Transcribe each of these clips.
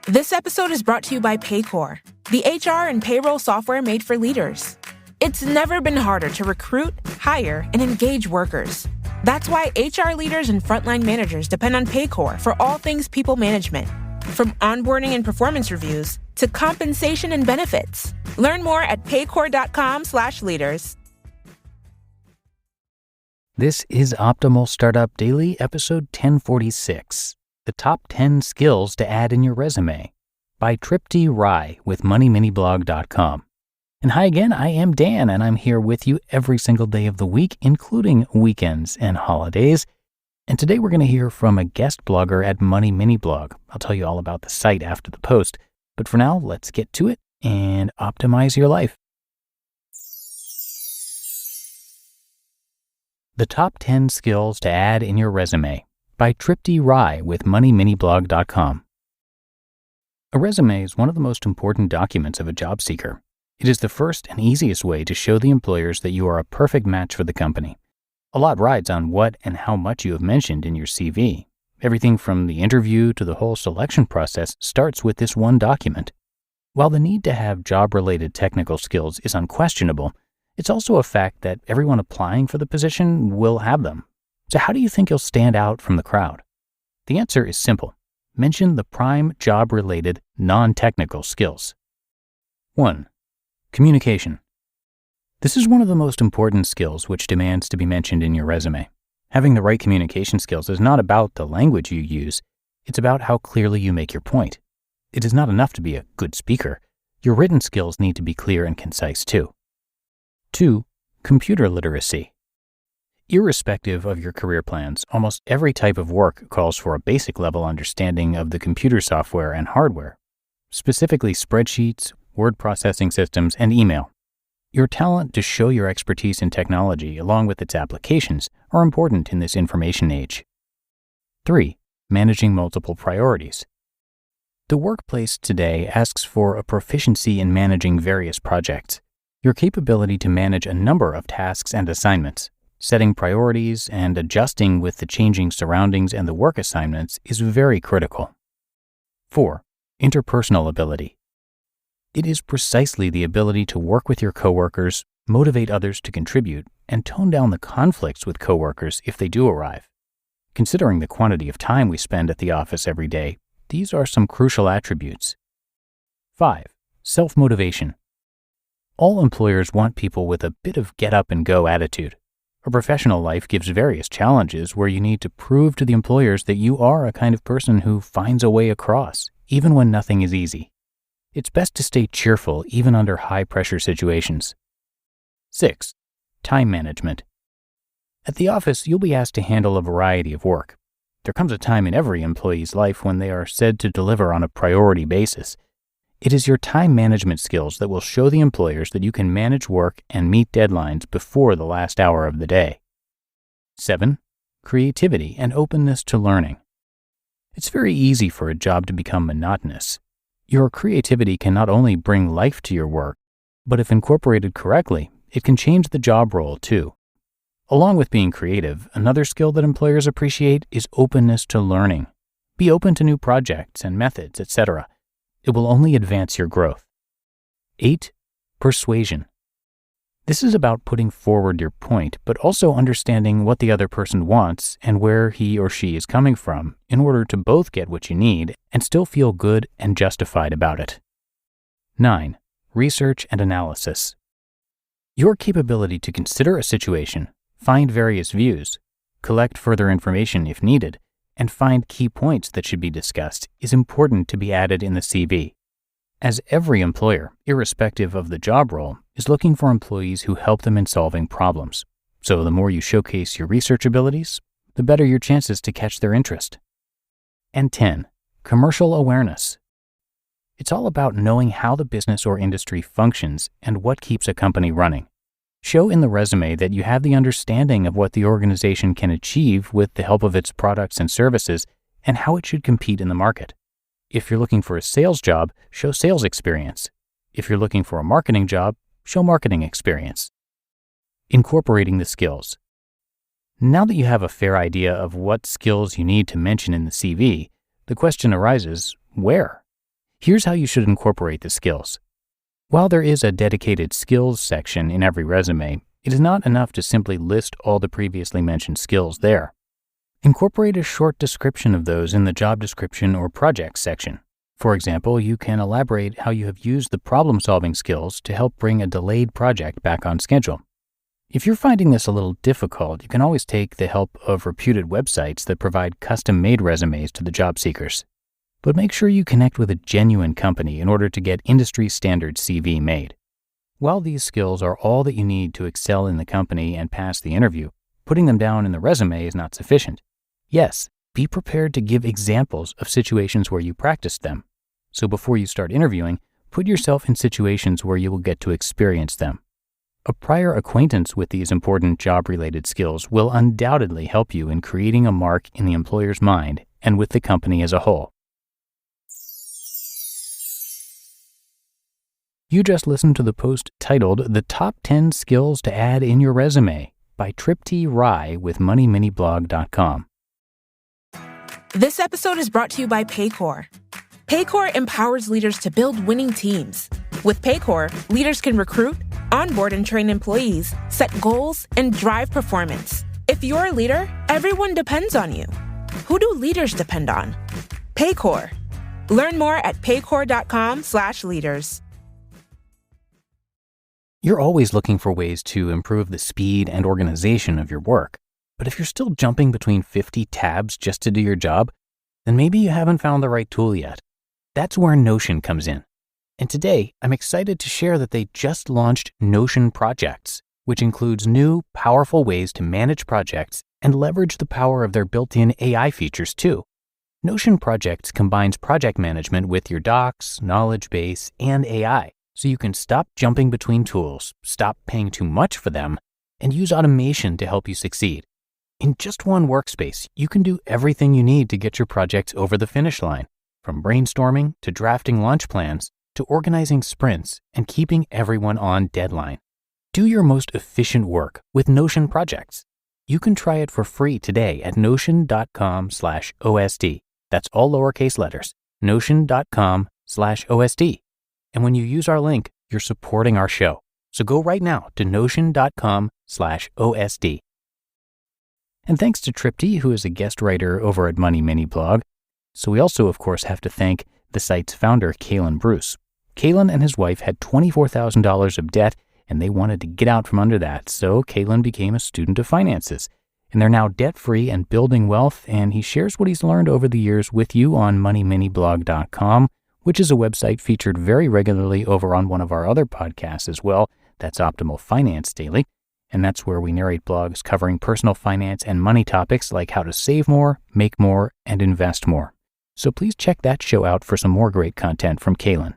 This episode is brought to you by Paycor, the HR and payroll software made for leaders. It's never been harder to recruit, hire, and engage workers. That's why HR leaders and frontline managers depend on Paycor for all things people management, from onboarding and performance reviews to compensation and benefits. Learn more at paycor.com/leaders. This is Optimal Startup Daily, episode 1046, The Top 10 Skills to Add in Your Resume, by Tripti Rai with MoneyMiniBlog.com. And hi again, I am Dan, and I'm here with you every single day of the week, including weekends and holidays. And today we're going to hear from a guest blogger at MoneyMiniBlog. I'll tell you all about the site after the post. But for now, let's get to it and optimize your life. The Top 10 Skills to Add in Your Resume, by Tripti Rai with MoneyMiniBlog.com. A resume is one of the most important documents of a job seeker. It is the first and easiest way to show the employers that you are a perfect match for the company. A lot rides on what and how much you have mentioned in your CV. Everything from the interview to the whole selection process starts with this one document. While the need to have job-related technical skills is unquestionable, it's also a fact that everyone applying for the position will have them. So how do you think you'll stand out from the crowd? The answer is simple. Mention the prime job-related, non-technical skills. 1. Communication. This is one of the most important skills which demands to be mentioned in your resume. Having the right communication skills is not about the language you use. It's about how clearly you make your point. It is not enough to be a good speaker. Your written skills need to be clear and concise too. 2. Computer literacy. Irrespective of your career plans, almost every type of work calls for a basic level understanding of the computer software and hardware, specifically spreadsheets, word processing systems, and email. Your talent to show your expertise in technology along with its applications are important in this information age. 3. Managing multiple priorities. The workplace today asks for a proficiency in managing various projects. Your capability to manage a number of tasks and assignments, setting priorities, and adjusting with the changing surroundings and the work assignments is very critical. 4. Interpersonal ability. It is precisely the ability to work with your coworkers, motivate others to contribute, and tone down the conflicts with coworkers if they do arrive. Considering the quantity of time we spend at the office every day, these are some crucial attributes. 5. Self-motivation. All employers want people with a bit of get-up-and-go attitude. A professional life gives various challenges where you need to prove to the employers that you are a kind of person who finds a way across, even when nothing is easy. It's best to stay cheerful even under high-pressure situations. 6. Time management. At the office, you'll be asked to handle a variety of work. There comes a time in every employee's life when they are said to deliver on a priority basis. It is your time management skills that will show the employers that you can manage work and meet deadlines before the last hour of the day. 7. Creativity and openness to learning. It's very easy for a job to become monotonous. Your creativity can not only bring life to your work, but if incorporated correctly, it can change the job role too. Along with being creative, another skill that employers appreciate is openness to learning. Be open to new projects and methods, etc. It will only advance your growth. 8. Persuasion. This is about putting forward your point, but also understanding what the other person wants and where he or she is coming from in order to both get what you need and still feel good and justified about it. 9. Research and analysis. Your capability to consider a situation, find various views, collect further information if needed, and find key points that should be discussed is important to be added in the CV. As every employer, irrespective of the job role, is looking for employees who help them in solving problems. So the more you showcase your research abilities, the better your chances to catch their interest. And 10. Commercial awareness. It's all about knowing how the business or industry functions and what keeps a company running. Show in the resume that you have the understanding of what the organization can achieve with the help of its products and services and how it should compete in the market. If you're looking for a sales job, show sales experience. If you're looking for a marketing job, show marketing experience. Incorporating the skills. Now that you have a fair idea of what skills you need to mention in the CV, the question arises, where? Here's how you should incorporate the skills. While there is a dedicated skills section in every resume, it is not enough to simply list all the previously mentioned skills there. Incorporate a short description of those in the job description or projects section. For example, you can elaborate how you have used the problem-solving skills to help bring a delayed project back on schedule. If you're finding this a little difficult, you can always take the help of reputed websites that provide custom-made resumes to the job seekers. But make sure you connect with a genuine company in order to get industry-standard CV made. While these skills are all that you need to excel in the company and pass the interview, putting them down in the resume is not sufficient. Yes, be prepared to give examples of situations where you practiced them. So before you start interviewing, put yourself in situations where you will get to experience them. A prior acquaintance with these important job-related skills will undoubtedly help you in creating a mark in the employer's mind and with the company as a whole. You just listened to the post titled "The Top 10 Skills to Add in Your Resume" by Tripti Rai with MoneyMiniBlog.com. This episode is brought to you by Paycor. Paycor empowers leaders to build winning teams. With Paycor, leaders can recruit, onboard and train employees, set goals, and drive performance. If you're a leader, everyone depends on you. Who do leaders depend on? Paycor. Learn more at paycor.com/leaders. You're always looking for ways to improve the speed and organization of your work. But if you're still jumping between 50 tabs just to do your job, then maybe you haven't found the right tool yet. That's where Notion comes in. And today, I'm excited to share that they just launched Notion Projects, which includes new, powerful ways to manage projects and leverage the power of their built-in AI features too. Notion Projects combines project management with your docs, knowledge base, and AI, so you can stop jumping between tools, stop paying too much for them, and use automation to help you succeed. In just one workspace, you can do everything you need to get your projects over the finish line, from brainstorming to drafting launch plans to organizing sprints and keeping everyone on deadline. Do your most efficient work with Notion Projects. You can try it for free today at notion.com/OSD. That's all lowercase letters, notion.com/OSD. And when you use our link, you're supporting our show. So go right now to notion.com/OSD. And thanks to Tripti, who is a guest writer over at MoneyMiniBlog. So we also, of course, have to thank the site's founder, Kalen Bruce. Kalen and his wife had $24,000 of debt, and they wanted to get out from under that. So Kalen became a student of finances. And they're now debt-free and building wealth, and he shares what he's learned over the years with you on MoneyMiniBlog.com, which is a website featured very regularly over on one of our other podcasts as well. That's Optimal Finance Daily. And that's where we narrate blogs covering personal finance and money topics like how to save more, make more, and invest more. So please check that show out for some more great content from Kalen.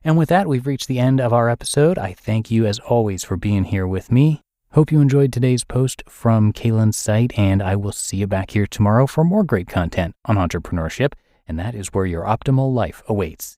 And with that, we've reached the end of our episode. I thank you as always for being here with me. Hope you enjoyed today's post from Kalen's site, and I will see you back here tomorrow for more great content on entrepreneurship, and that is where your optimal life awaits.